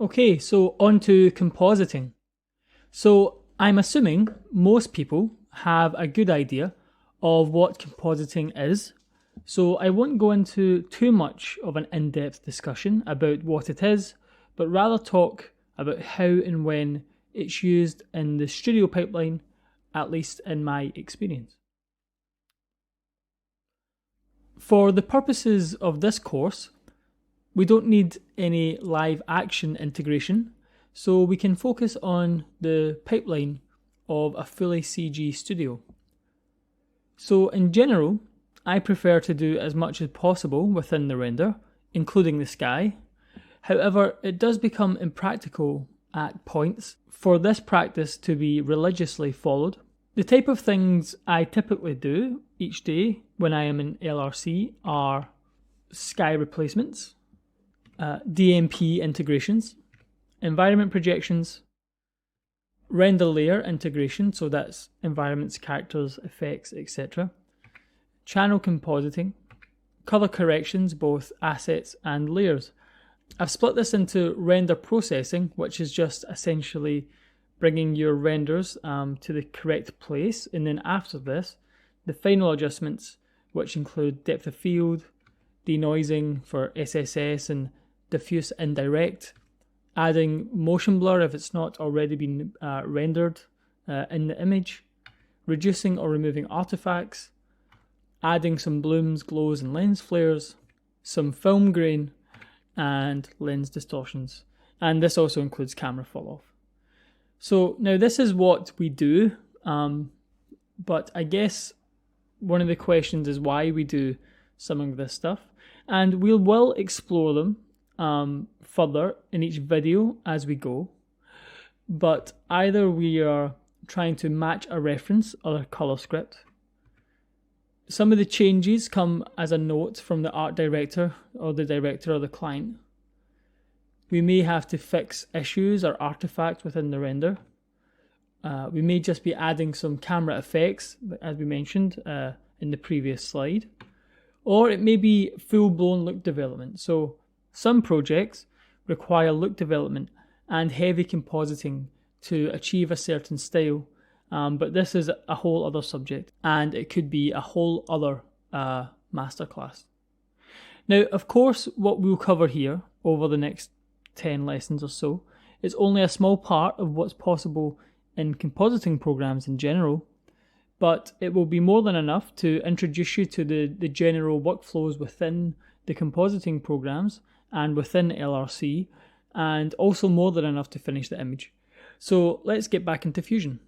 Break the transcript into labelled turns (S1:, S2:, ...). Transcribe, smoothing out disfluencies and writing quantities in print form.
S1: Okay, so on to compositing. So I'm assuming most people have a good idea of what compositing is. So I won't go into too much of an in-depth discussion about what it is, but rather talk about how and when it's used in the studio pipeline, at least in my experience. For the purposes of this course, we don't need any live action integration, so we can focus on the pipeline of a fully CG studio. So in general, I prefer to do as much as possible within the render, including the sky. However, it does become impractical at points for this practice to be religiously followed. The type of things I typically do each day when I am in LRC are sky replacements, DMP integrations, environment projections, render layer integration, so that's environments, characters, effects, etc., channel compositing, color corrections, both assets and layers. I've split this into render processing, which is just essentially bringing your renders to the correct place, and then after this, the final adjustments, which include depth of field, denoising for SSS, and diffuse indirect, adding motion blur if it's not already been rendered in the image, reducing or removing artifacts, adding some blooms, glows, and lens flares, some film grain, and lens distortions. And this also includes camera fall off. So now this is what we do, but I guess one of the questions is why we do some of this stuff, and we will explore them further in each video as we go. But either we are trying to match a reference or a color script. Some of the changes come as a note from the art director or the director or the client. We may have to fix issues or artifacts within the render. We may just be adding some camera effects, as we mentioned in the previous slide. Or it may be full-blown look development. So some projects require look development and heavy compositing to achieve a certain style. But this is a whole other subject, and it could be a whole other masterclass. Now, of course, what we'll cover here over the next 10 lessons or so is only a small part of what's possible in compositing programs in general, but it will be more than enough to introduce you to the general workflows within the compositing programs and within LRC, and also more than enough to finish the image. So let's get back into Fusion.